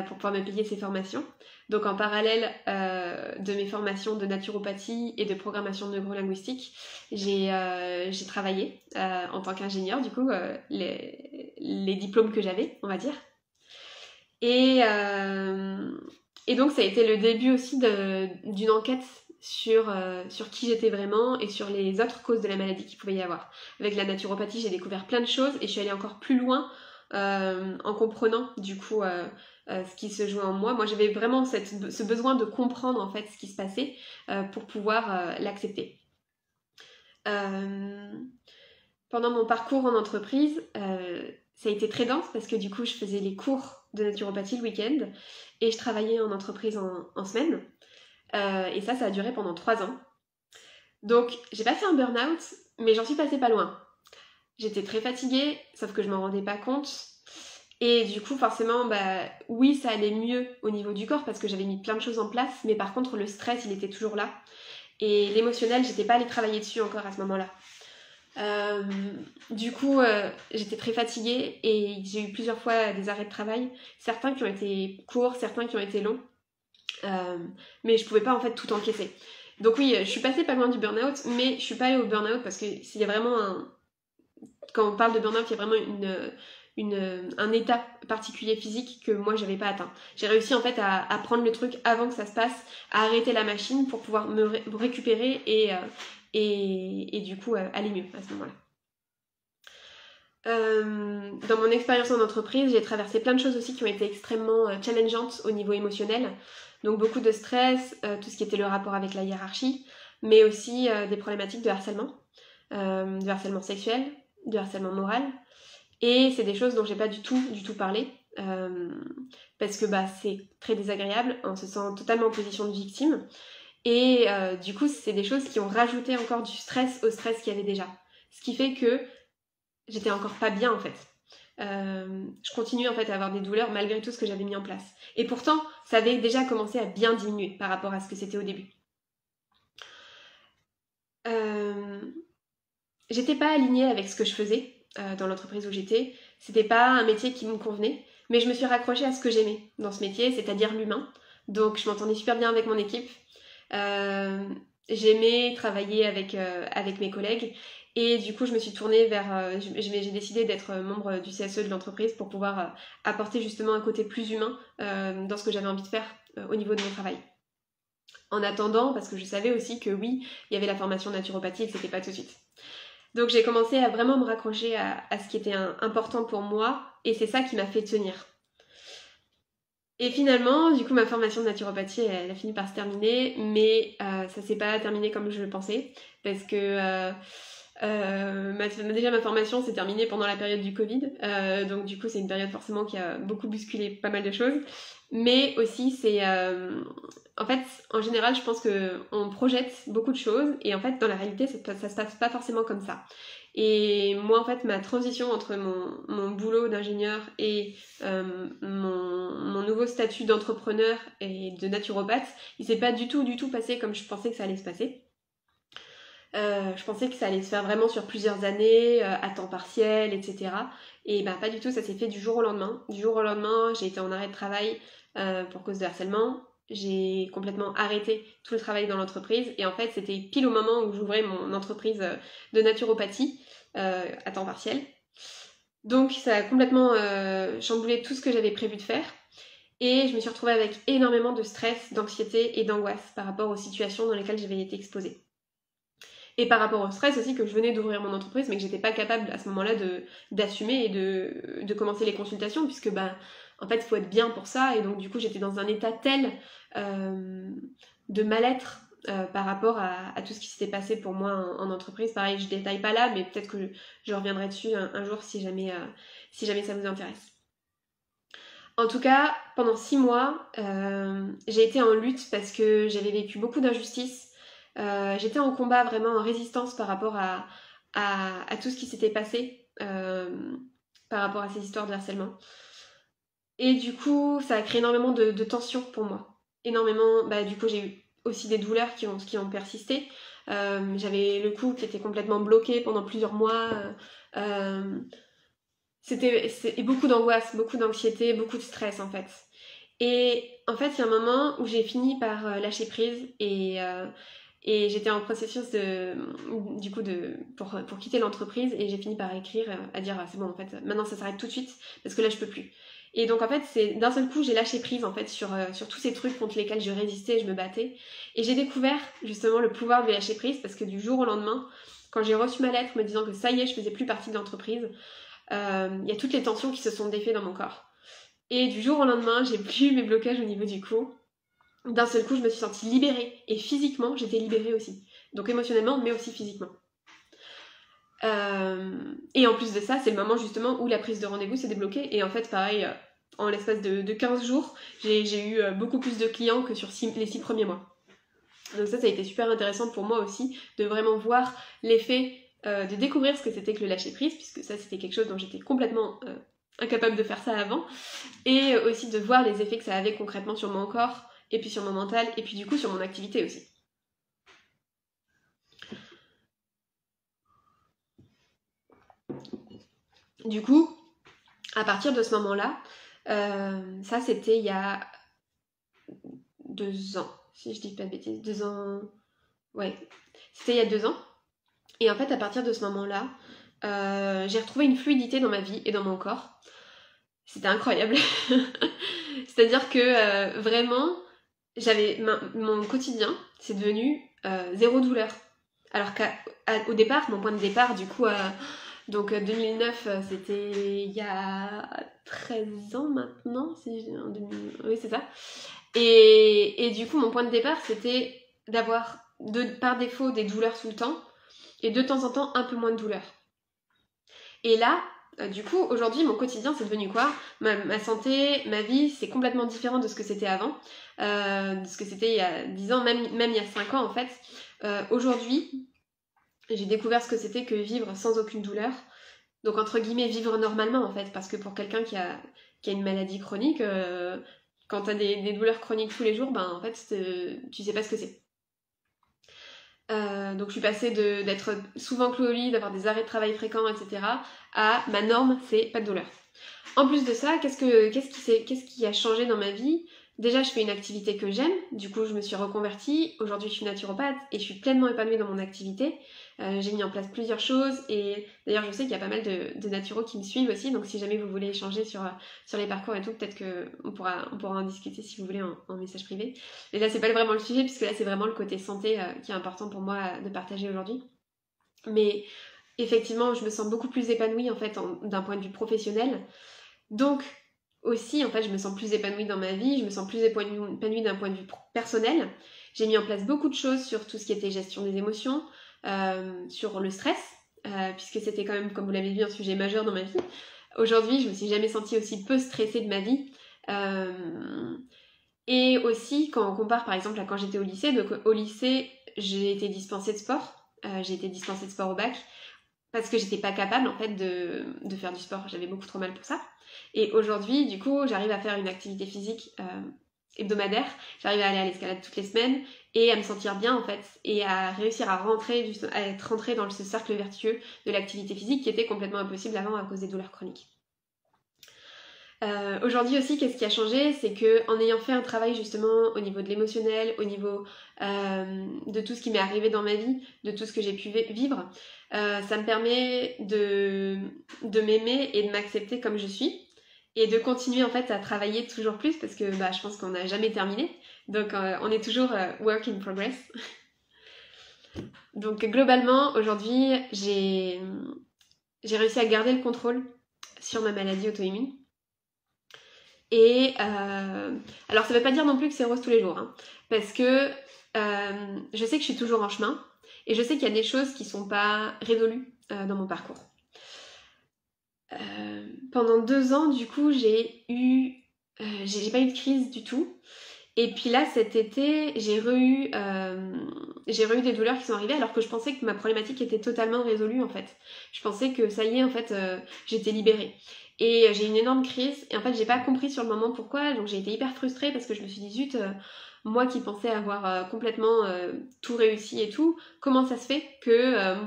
pour pouvoir me payer ces formations. Donc en parallèle de mes formations de naturopathie et de programmation neurolinguistique, j'ai travaillé en tant qu'ingénieur, du coup, les diplômes que j'avais, on va dire. Et donc ça a été le début aussi d'une enquête sur qui j'étais vraiment et sur les autres causes de la maladie qu'il pouvait y avoir. Avec la naturopathie, j'ai découvert plein de choses et je suis allée encore plus loin en comprenant du coup ce qui se jouait en moi. Moi j'avais vraiment ce besoin de comprendre en fait ce qui se passait pour pouvoir l'accepter. Pendant mon parcours en entreprise, ça a été très dense parce que du coup je faisais les cours de naturopathie le week-end et je travaillais en entreprise en semaine. Et ça a duré pendant 3 ans. Donc j'ai pas fait un burn-out, mais j'en suis passée pas loin. J'étais très fatiguée, sauf que je m'en rendais pas compte. Et du coup forcément, oui, ça allait mieux au niveau du corps parce que j'avais mis plein de choses en place, mais par contre le stress il était toujours là. Et l'émotionnel, j'étais pas allée travailler dessus encore à ce moment-là. Du coup, j'étais très fatiguée et j'ai eu plusieurs fois des arrêts de travail, certains qui ont été courts, certains qui ont été longs, mais je pouvais pas en fait tout encaisser. Donc oui, je suis passée pas loin du burn-out, mais je suis pas allée au burn-out parce que s'il y a vraiment quand on parle de burn-out, il y a vraiment un état particulier physique que moi j'avais pas atteint. J'ai réussi en fait à prendre le truc avant que ça se passe, à arrêter la machine pour pouvoir me récupérer et du coup aller mieux à ce moment-là. Dans mon expérience en entreprise, j'ai traversé plein de choses aussi qui ont été extrêmement challengeantes au niveau émotionnel. Donc beaucoup de stress, tout ce qui était le rapport avec la hiérarchie, mais aussi des problématiques de harcèlement sexuel, de harcèlement moral. Et c'est des choses dont j'ai pas du tout parlé, parce que c'est très désagréable, on se sent totalement en position de victime. Et du coup, c'est des choses qui ont rajouté encore du stress au stress qu'il y avait déjà. Ce qui fait que j'étais encore pas bien en fait. Je continue en fait à avoir des douleurs malgré tout ce que j'avais mis en place. Et pourtant, ça avait déjà commencé à bien diminuer par rapport à ce que c'était au début. J'étais pas alignée avec ce que je faisais dans l'entreprise où j'étais. C'était pas un métier qui me convenait, mais je me suis raccrochée à ce que j'aimais dans ce métier, c'est-à-dire l'humain. Donc je m'entendais super bien avec mon équipe. J'aimais travailler avec mes collègues et du coup je me suis tournée vers j'ai décidé d'être membre du CSE de l'entreprise pour pouvoir apporter justement un côté plus humain dans ce que j'avais envie de faire au niveau de mon travail. En attendant, parce que je savais aussi que oui, il y avait la formation naturopathie et que c'était pas tout de suite. Donc j'ai commencé à vraiment me raccrocher à ce qui était important pour moi et c'est ça qui m'a fait tenir. Et finalement, du coup, ma formation de naturopathie, elle a fini par se terminer, mais ça s'est pas terminé comme je le pensais, parce que déjà ma formation s'est terminée pendant la période du Covid, donc du coup c'est une période forcément qui a beaucoup bousculé pas mal de choses, mais aussi c'est... en fait, en général, je pense qu'on projette beaucoup de choses, et en fait, dans la réalité, ça se passe pas forcément comme ça. Et moi, en fait, ma transition entre mon boulot d'ingénieur et mon nouveau statut d'entrepreneur et de naturopathe, il s'est pas du tout passé comme je pensais que ça allait se passer. Je pensais que ça allait se faire vraiment sur plusieurs années, à temps partiel, etc. Et pas du tout, ça s'est fait du jour au lendemain. Du jour au lendemain, j'ai été en arrêt de travail pour cause de harcèlement. J'ai complètement arrêté tout le travail dans l'entreprise et en fait c'était pile au moment où j'ouvrais mon entreprise de naturopathie à temps partiel. Donc ça a complètement chamboulé tout ce que j'avais prévu de faire et je me suis retrouvée avec énormément de stress, d'anxiété et d'angoisse par rapport aux situations dans lesquelles j'avais été exposée. Et par rapport au stress aussi que je venais d'ouvrir mon entreprise mais que j'étais pas capable à ce moment-là d'assumer et de commencer les consultations puisque en fait il faut être bien pour ça et donc du coup j'étais dans un état tel de mal-être par rapport à tout ce qui s'était passé pour moi en entreprise. Pareil, je détaille pas là mais peut-être que je reviendrai dessus un jour si jamais ça vous intéresse. En tout cas, pendant 6 mois, j'ai été en lutte parce que j'avais vécu beaucoup d'injustices. J'étais en combat, vraiment en résistance par rapport à tout ce qui s'était passé par rapport à ces histoires de harcèlement. Et du coup, ça a créé énormément de tensions pour moi. Énormément, du coup, j'ai eu aussi des douleurs qui ont persisté. J'avais le cou qui était complètement bloqué pendant plusieurs mois. C'était beaucoup d'angoisse, beaucoup d'anxiété, beaucoup de stress en fait. Et en fait, il y a un moment où j'ai fini par lâcher prise et j'étais en processus pour quitter l'entreprise et j'ai fini par écrire à dire c'est bon en fait maintenant ça s'arrête tout de suite parce que là je peux plus. Et donc en fait c'est d'un seul coup j'ai lâché prise en fait sur tous ces trucs contre lesquels je résistais, je me battais et j'ai découvert justement le pouvoir de lâcher prise parce que du jour au lendemain quand j'ai reçu ma lettre me disant que ça y est je faisais plus partie de l'entreprise, il y a toutes les tensions qui se sont défaites dans mon corps. Et du jour au lendemain j'ai plus mes blocages au niveau du cou. D'un seul coup, je me suis sentie libérée. Et physiquement, j'étais libérée aussi. Donc émotionnellement, mais aussi physiquement. Et en plus de ça, c'est le moment justement où la prise de rendez-vous s'est débloquée. Et en fait, pareil, en l'espace de 15 jours, j'ai eu beaucoup plus de clients que sur les 6 premiers mois. Donc ça a été super intéressant pour moi aussi, de vraiment voir l'effet, de découvrir ce que c'était que le lâcher-prise, puisque ça, c'était quelque chose dont j'étais complètement incapable de faire ça avant. Et aussi de voir les effets que ça avait concrètement sur mon corps, et puis sur mon mental, et puis du coup sur mon activité aussi. Du coup, à partir de ce moment-là, ça c'était il y a 2 ans, si je dis pas de bêtises, 2 ans, ouais, c'était il y a 2 ans. Et en fait, à partir de ce moment-là, j'ai retrouvé une fluidité dans ma vie et dans mon corps. C'était incroyable. C'est-à-dire que vraiment, mon quotidien, c'est devenu zéro douleur. Alors qu'au départ, mon point de départ, du coup, donc 2009, c'était il y a 13 ans maintenant, oui c'est ça. Et du coup, mon point de départ, c'était d'avoir par défaut des douleurs tout le temps, et de temps en temps un peu moins de douleurs. Et là, du coup, aujourd'hui, mon quotidien, c'est devenu quoi ? Ma santé, ma vie, c'est complètement différent de ce que c'était avant, de ce que c'était il y a 10 ans, même il y a 5 ans en fait. Aujourd'hui, j'ai découvert ce que c'était que vivre sans aucune douleur. Donc, entre guillemets, vivre normalement en fait, parce que pour quelqu'un qui a une maladie chronique, quand t'as des douleurs chroniques tous les jours, ben en fait, tu sais pas ce que c'est. Donc je suis passée d'être souvent clouée au lit, d'avoir des arrêts de travail fréquents, etc. à ma norme, c'est pas de douleur. En plus de ça, qu'est-ce qui a changé dans ma vie ? Déjà, je fais une activité que j'aime, du coup je me suis reconvertie, aujourd'hui je suis naturopathe et je suis pleinement épanouie dans mon activité. J'ai mis en place plusieurs choses et d'ailleurs je sais qu'il y a pas mal de naturaux qui me suivent aussi, donc si jamais vous voulez échanger sur les parcours et tout, peut-être qu'on pourra en discuter si vous voulez en message privé. Et là c'est pas vraiment le sujet puisque là c'est vraiment le côté santé qui est important pour moi de partager aujourd'hui. Mais effectivement je me sens beaucoup plus épanouie en fait d'un point de vue professionnel. Donc aussi en fait je me sens plus épanouie dans ma vie, je me sens plus épanouie d'un point de vue personnel. J'ai mis en place beaucoup de choses sur tout ce qui était gestion des émotions, sur le stress, puisque c'était quand même, comme vous l'avez vu, un sujet majeur dans ma vie. Aujourd'hui, je me suis jamais sentie aussi peu stressée de ma vie. Et aussi, quand on compare par exemple à quand j'étais au lycée, donc au lycée, j'ai été dispensée de sport. J'ai été dispensée de sport au bac parce que j'étais pas capable en fait de faire du sport. J'avais beaucoup trop mal pour ça. Et aujourd'hui, du coup, j'arrive à faire une activité physique hebdomadaire. J'arrive à aller à l'escalade toutes les semaines et à me sentir bien en fait et à réussir à être rentrée dans ce cercle vertueux de l'activité physique qui était complètement impossible avant à cause des douleurs chroniques. Aujourd'hui aussi, qu'est-ce qui a changé ? C'est que en ayant fait un travail justement au niveau de l'émotionnel, au niveau de tout ce qui m'est arrivé dans ma vie, de tout ce que j'ai pu vivre, ça me permet de m'aimer et de m'accepter comme je suis et de continuer en fait à travailler toujours plus parce que je pense qu'on n'a jamais terminé, donc on est toujours work in progress. Donc globalement, aujourd'hui, j'ai réussi à garder le contrôle sur ma maladie auto-immune. Et alors ça veut pas dire non plus que c'est rose tous les jours, hein, parce que je sais que je suis toujours en chemin et je sais qu'il y a des choses qui sont pas résolues dans mon parcours. Pendant 2 ans, du coup, j'ai pas eu de crise du tout. Et puis là, cet été, j'ai re-eu des douleurs qui sont arrivées alors que je pensais que ma problématique était totalement résolue en fait. Je pensais que ça y est, en fait, j'étais libérée. Et j'ai eu une énorme crise et en fait, j'ai pas compris sur le moment pourquoi, donc j'ai été hyper frustrée parce que je me suis dit zut, moi qui pensais avoir complètement tout réussi et tout, comment ça se fait que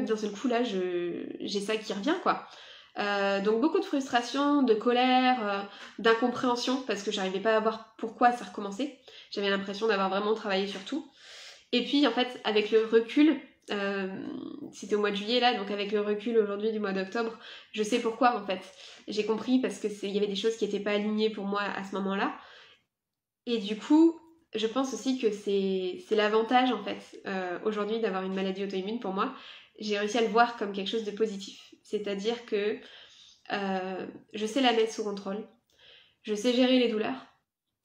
d'un seul coup là, j'ai ça qui revient quoi. Donc beaucoup de frustration, de colère, d'incompréhension, parce que j'arrivais pas à voir pourquoi ça recommençait. J'avais l'impression d'avoir vraiment travaillé sur tout. Et puis en fait, avec le recul, c'était au mois de juillet là, donc avec le recul aujourd'hui du mois d'octobre, je sais pourquoi en fait. J'ai compris parce que il y avait des choses qui n'étaient pas alignées pour moi à ce moment-là. Et du coup, je pense aussi que c'est l'avantage en fait aujourd'hui d'avoir une maladie auto-immune pour moi. J'ai réussi à le voir comme quelque chose de positif. C'est-à-dire que je sais la mettre sous contrôle, je sais gérer les douleurs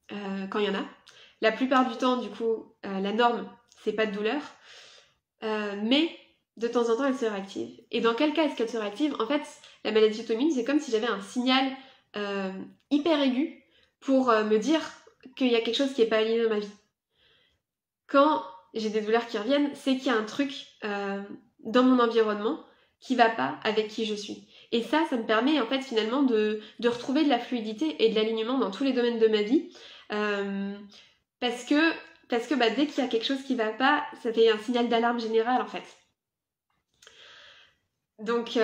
quand il y en a. La plupart du temps, du coup, la norme, c'est pas de douleur, mais de temps en temps, elle se réactive. Et dans quel cas est-ce qu'elle se réactive? En fait, la maladie auto-immune, c'est comme si j'avais un signal hyper aigu pour me dire qu'il y a quelque chose qui n'est pas aligné dans ma vie. Quand j'ai des douleurs qui reviennent, c'est qu'il y a un truc dans mon environnement qui va pas avec qui je suis. Et ça me permet en fait finalement de retrouver de la fluidité et de l'alignement dans tous les domaines de ma vie. Parce que bah, dès qu'il y a quelque chose qui va pas, ça fait un signal d'alarme générale en fait. Donc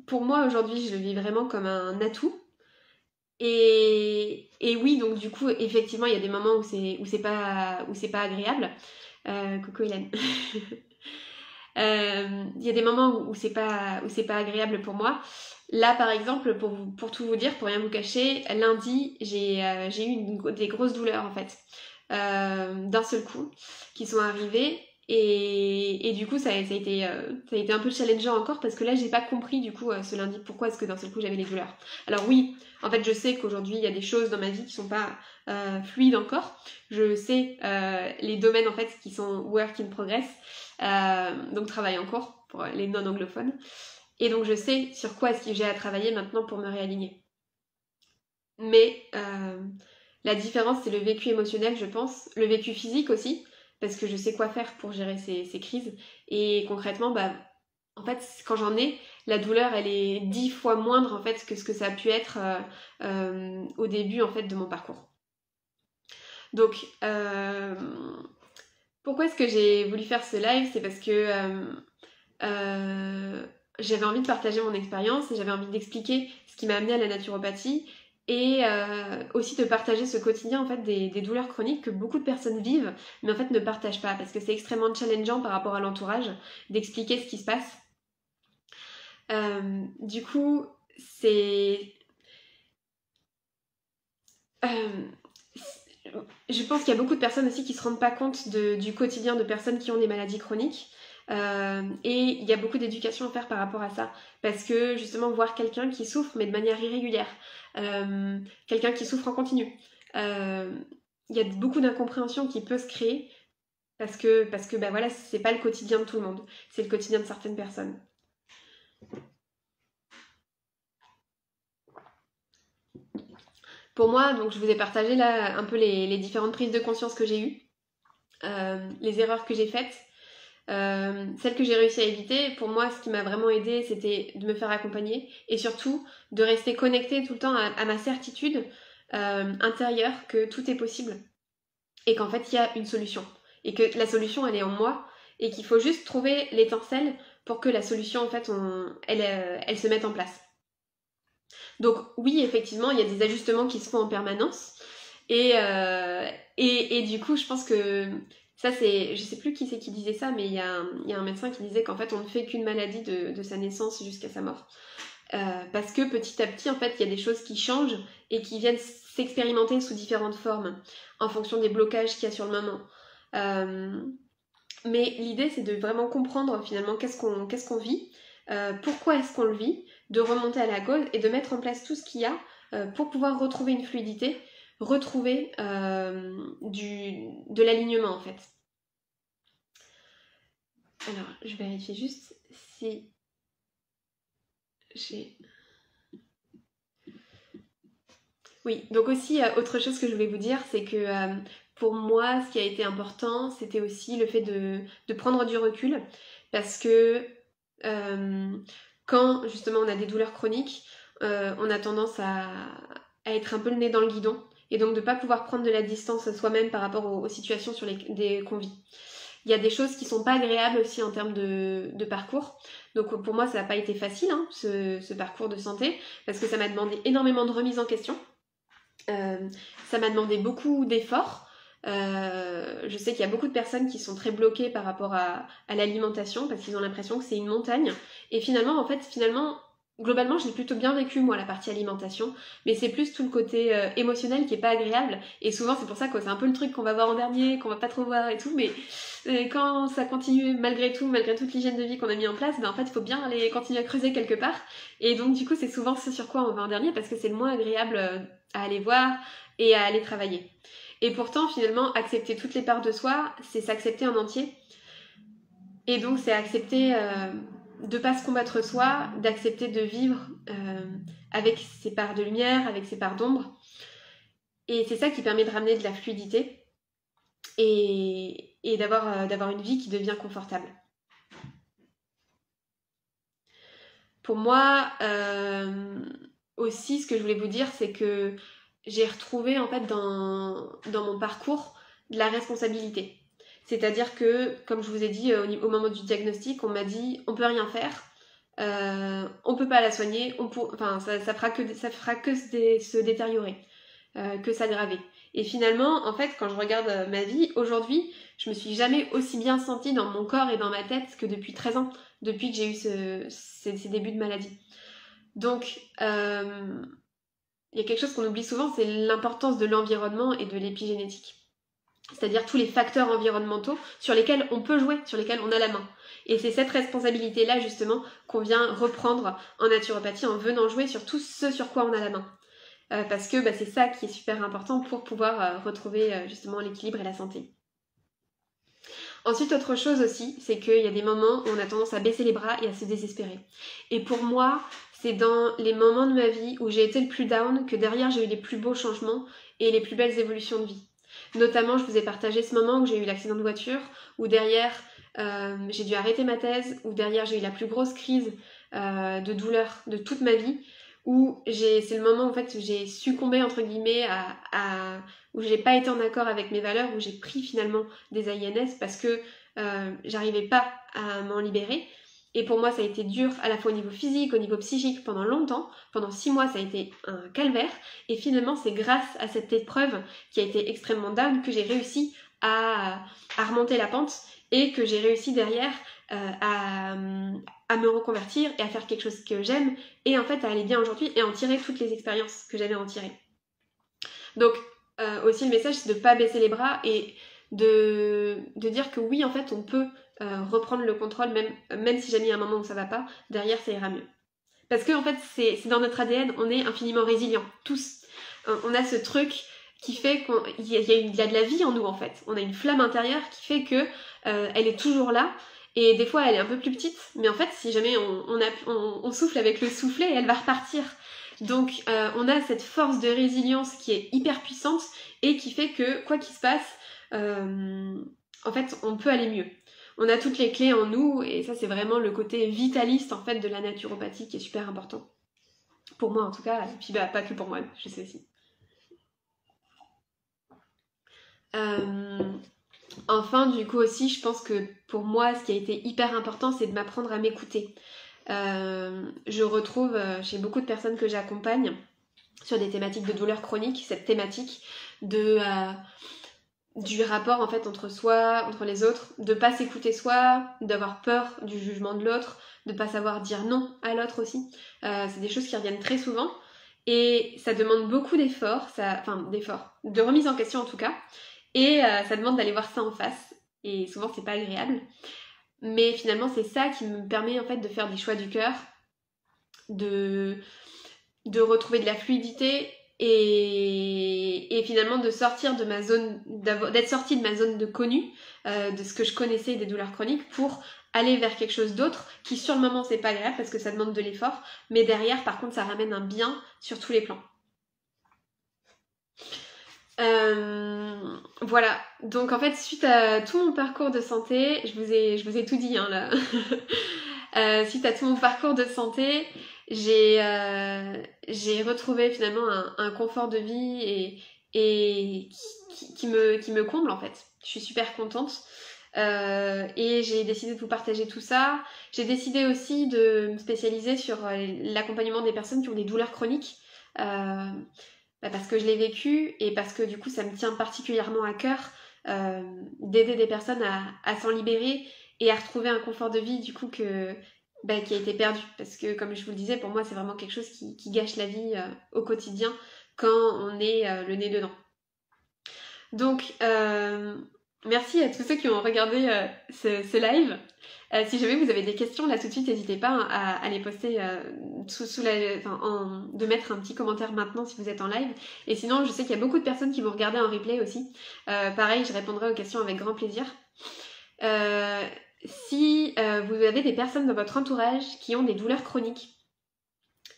pour moi aujourd'hui, je le vis vraiment comme un atout. Et oui, donc du coup, effectivement, il y a des moments où c'est pas agréable. Coucou Hélène. Il y a des moments où c'est pas agréable pour moi. Là, par exemple, pour tout vous dire, pour rien vous cacher, lundi, j'ai eu des grosses douleurs en fait, d'un seul coup, qui sont arrivées. Et du coup, ça a été un peu challengeant encore parce que là, j'ai pas compris du coup ce lundi pourquoi est-ce que d'un seul coup j'avais les douleurs. Alors oui, en fait, je sais qu'aujourd'hui il y a des choses dans ma vie qui sont pas fluides encore. Je sais les domaines en fait qui sont work in progress, donc travail en cours pour les non anglophones. Et donc je sais sur quoi est-ce que j'ai à travailler maintenant pour me réaligner. Mais la différence, c'est le vécu émotionnel, je pense, le vécu physique aussi, parce que je sais quoi faire pour gérer ces crises. Et concrètement, bah, en fait, quand j'en ai, la douleur, elle est 10 fois moindre en fait que ce que ça a pu être au début en fait de mon parcours. Donc, pourquoi est-ce que j'ai voulu faire ce live? C'est parce que j'avais envie de partager mon expérience et j'avais envie d'expliquer ce qui m'a amené à la naturopathie et aussi de partager ce quotidien en fait des douleurs chroniques que beaucoup de personnes vivent mais en fait ne partagent pas parce que c'est extrêmement challengeant par rapport à l'entourage d'expliquer ce qui se passe. Du coup, je pense qu'il y a beaucoup de personnes aussi qui se rendent pas compte du quotidien de personnes qui ont des maladies chroniques. Et il y a beaucoup d'éducation à faire par rapport à ça. Parce que justement, voir quelqu'un qui souffre, mais de manière irrégulière, quelqu'un qui souffre en continu, il y a beaucoup d'incompréhension qui peut se créer parce que bah voilà, c'est pas le quotidien de tout le monde, c'est le quotidien de certaines personnes. Pour moi, donc je vous ai partagé là un peu les différentes prises de conscience que j'ai eues, les erreurs que j'ai faites. Celle que j'ai réussi à éviter, pour moi, ce qui m'a vraiment aidé, c'était de me faire accompagner et surtout de rester connectée tout le temps à ma certitude intérieure que tout est possible et qu'en fait, il y a une solution et que la solution, elle est en moi et qu'il faut juste trouver l'étincelle pour que la solution, en fait, elle se mette en place. Donc oui, effectivement, il y a des ajustements qui se font en permanence et du coup, je pense que ça, je sais plus qui c'est qui disait ça, mais il y a un médecin qui disait qu'en fait, on ne fait qu'une maladie de sa naissance jusqu'à sa mort. Parce que petit à petit, en fait, il y a des choses qui changent et qui viennent s'expérimenter sous différentes formes en fonction des blocages qu'il y a sur le moment. Mais l'idée, c'est de vraiment comprendre finalement qu'est-ce qu'on vit, pourquoi est-ce qu'on le vit, de remonter à la cause et de mettre en place tout ce qu'il y a pour pouvoir retrouver une fluidité, retrouver de l'alignement en fait. Alors, je vérifie juste si j'ai... Oui, donc aussi, autre chose que je voulais vous dire, c'est que pour moi, ce qui a été important, c'était aussi le fait de prendre du recul, parce que quand justement on a des douleurs chroniques, on a tendance à être un peu le nez dans le guidon, et donc de ne pas pouvoir prendre de la distance soi-même par rapport aux situations qu'on vit. Il y a des choses qui sont pas agréables aussi en termes de parcours. Donc pour moi, ça n'a pas été facile, hein, ce parcours de santé, parce que ça m'a demandé énormément de remise en question. Ça m'a demandé beaucoup d'efforts. Je sais qu'il y a beaucoup de personnes qui sont très bloquées par rapport à l'alimentation parce qu'ils ont l'impression que c'est une montagne. Et finalement, globalement, je l'ai plutôt bien vécu, moi, la partie alimentation. Mais c'est plus tout le côté émotionnel qui est pas agréable. Et souvent, c'est pour ça que c'est un peu le truc qu'on va voir en dernier, qu'on va pas trop voir et tout. Mais quand ça continue, malgré tout, malgré toute l'hygiène de vie qu'on a mis en place, en fait, il faut bien aller continuer à creuser quelque part. Et donc, du coup, c'est souvent ce sur quoi on va en dernier parce que c'est le moins agréable à aller voir et à aller travailler. Et pourtant, finalement, accepter toutes les parts de soi, c'est s'accepter en entier. Et donc, c'est accepter de pas se combattre soi, d'accepter de vivre avec ses parts de lumière, avec ses parts d'ombre. Et c'est ça qui permet de ramener de la fluidité et d'avoir une vie qui devient confortable. Pour moi, aussi, ce que je voulais vous dire, c'est que j'ai retrouvé en fait dans mon parcours de la responsabilité. C'est-à-dire que, comme je vous ai dit au moment du diagnostic, on m'a dit on peut rien faire, on peut pas la soigner, ça fera que se détériorer, que s'aggraver. Et finalement, en fait, quand je regarde ma vie aujourd'hui, je me suis jamais aussi bien sentie dans mon corps et dans ma tête que depuis 13 ans, depuis que j'ai eu ces débuts de maladie. Donc, il y a quelque chose qu'on oublie souvent, c'est l'importance de l'environnement et de l'épigénétique. C'est-à-dire tous les facteurs environnementaux sur lesquels on peut jouer, sur lesquels on a la main. Et c'est cette responsabilité-là, justement, qu'on vient reprendre en naturopathie en venant jouer sur tout ce sur quoi on a la main. Parce que c'est ça qui est super important pour pouvoir retrouver justement l'équilibre et la santé. Ensuite, autre chose aussi, c'est qu'il y a des moments où on a tendance à baisser les bras et à se désespérer. Et pour moi, c'est dans les moments de ma vie où j'ai été le plus down que derrière j'ai eu les plus beaux changements et les plus belles évolutions de vie. Notamment, je vous ai partagé ce moment où j'ai eu l'accident de voiture, où derrière j'ai dû arrêter ma thèse, où derrière j'ai eu la plus grosse crise de douleur de toute ma vie, où c'est le moment en fait où j'ai succombé entre guillemets où j'ai pas été en accord avec mes valeurs, où j'ai pris finalement des INS parce que j'arrivais pas à m'en libérer. Et pour moi, ça a été dur à la fois au niveau physique, au niveau psychique pendant longtemps. Pendant 6 mois, ça a été un calvaire. Et finalement, c'est grâce à cette épreuve qui a été extrêmement down que j'ai réussi à remonter la pente et que j'ai réussi derrière à me reconvertir et à faire quelque chose que j'aime et en fait à aller bien aujourd'hui et en tirer toutes les expériences que j'avais à en tirer. Donc aussi le message, c'est de ne pas baisser les bras et de dire que oui, en fait, on peut reprendre le contrôle, même si jamais il y a un moment où ça va pas, derrière ça ira mieux. Parce que en fait, c'est dans notre ADN, on est infiniment résilients, tous. On a ce truc qui fait qu'il y a de la vie en nous en fait. On a une flamme intérieure qui fait que elle est toujours là. Et des fois, elle est un peu plus petite, mais en fait, si jamais on souffle avec le soufflet, elle va repartir. Donc, on a cette force de résilience qui est hyper puissante et qui fait que, quoi qu'il se passe, en fait, on peut aller mieux. On a toutes les clés en nous et ça, c'est vraiment le côté vitaliste, en fait, de la naturopathie qui est super important. Pour moi, en tout cas, et puis pas que pour moi, je sais aussi. Enfin, du coup aussi, je pense que pour moi, ce qui a été hyper important, c'est de m'apprendre à m'écouter. Je retrouve chez beaucoup de personnes que j'accompagne sur des thématiques de douleur chronique, cette thématique du rapport en fait entre soi, entre les autres, de pas s'écouter soi, d'avoir peur du jugement de l'autre, de pas savoir dire non à l'autre aussi. C'est des choses qui reviennent très souvent et ça demande beaucoup d'efforts, de remise en question en tout cas. Et ça demande d'aller voir ça en face. Et souvent, c'est pas agréable. Mais finalement, c'est ça qui me permet en fait de faire des choix du cœur, de retrouver de la fluidité et finalement de sortir de ma zone, d'être sortie de ma zone de connu, de ce que je connaissais des douleurs chroniques pour aller vers quelque chose d'autre qui sur le moment c'est pas agréable parce que ça demande de l'effort, mais derrière par contre ça ramène un bien sur tous les plans. Voilà, donc en fait suite à tout mon parcours de santé, je vous ai tout dit hein, là. Suite à tout mon parcours de santé, j'ai retrouvé finalement un confort de vie et qui me comble en fait. Je suis super contente. et j'ai décidé de vous partager tout ça. J'ai décidé aussi de me spécialiser sur l'accompagnement des personnes qui ont des douleurs chroniques, parce que je l'ai vécu et parce que du coup ça me tient particulièrement à cœur d'aider des personnes à s'en libérer et à retrouver un confort de vie du coup qui a été perdu. Parce que comme je vous le disais, pour moi c'est vraiment quelque chose qui gâche la vie au quotidien quand on est le nez dedans. Donc merci à tous ceux qui ont regardé ce live. Si jamais vous avez des questions là tout de suite, n'hésitez pas à les poster de mettre un petit commentaire maintenant si vous êtes en live. Et sinon, je sais qu'il y a beaucoup de personnes qui vont regarder en replay aussi. Pareil, je répondrai aux questions avec grand plaisir. Si vous avez des personnes dans votre entourage qui ont des douleurs chroniques,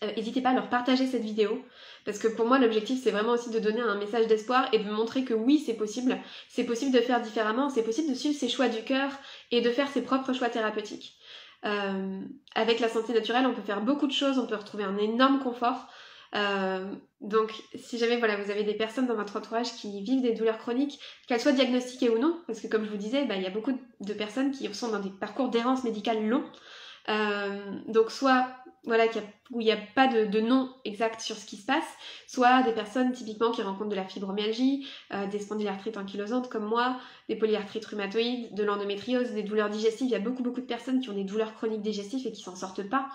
n'hésitez pas à leur partager cette vidéo, parce que pour moi l'objectif c'est vraiment aussi de donner un message d'espoir et de montrer que oui c'est possible de faire différemment, c'est possible de suivre ses choix du cœur et de faire ses propres choix thérapeutiques. Avec la santé naturelle on peut faire beaucoup de choses, on peut retrouver un énorme confort. Donc si jamais voilà, vous avez des personnes dans votre entourage qui vivent des douleurs chroniques, qu'elles soient diagnostiquées ou non, parce que comme je vous disais, il y a beaucoup de personnes qui sont dans des parcours d'errance médicale longs, donc soit voilà, où il n'y a pas de nom exact sur ce qui se passe, soit des personnes typiquement qui rencontrent de la fibromyalgie, des spondylarthrites ankylosantes comme moi, des polyarthrites rhumatoïdes, de l'endométriose, des douleurs digestives. Il y a beaucoup de personnes qui ont des douleurs chroniques digestives et qui s'en sortent pas.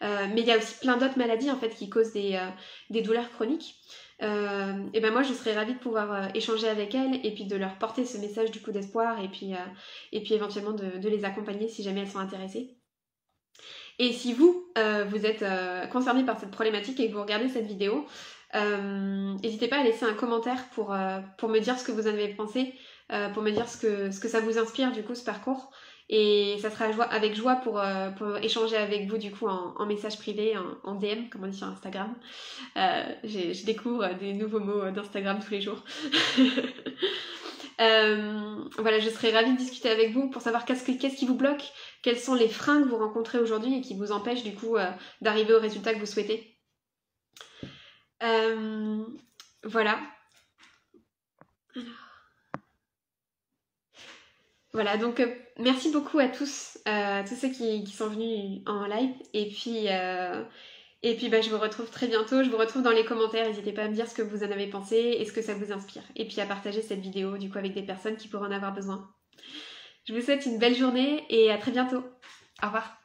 Mais il y a aussi plein d'autres maladies en fait qui causent des douleurs chroniques. Et ben moi je serais ravie de pouvoir échanger avec elles et puis de leur porter ce message du coup d'espoir et puis éventuellement de les accompagner si jamais elles sont intéressées. Et si vous, vous êtes concerné par cette problématique et que vous regardez cette vidéo, n'hésitez pas à laisser un commentaire pour me dire ce que vous en avez pensé, pour me dire ce que ça vous inspire du coup ce parcours. Et ça sera avec joie pour échanger avec vous du coup en message privé, en DM, comme on dit sur Instagram. Je découvre des nouveaux mots d'Instagram tous les jours. Voilà, je serais ravie de discuter avec vous pour savoir qu'est-ce qui vous bloque, quels sont les freins que vous rencontrez aujourd'hui et qui vous empêchent du coup d'arriver au résultat que vous souhaitez. Voilà. Voilà, donc merci beaucoup à tous ceux qui sont venus en live. Et puis je vous retrouve très bientôt. Je vous retrouve dans les commentaires. N'hésitez pas à me dire ce que vous en avez pensé et ce que ça vous inspire. Et puis à partager cette vidéo du coup avec des personnes qui pourraient en avoir besoin. Je vous souhaite une belle journée et à très bientôt. Au revoir.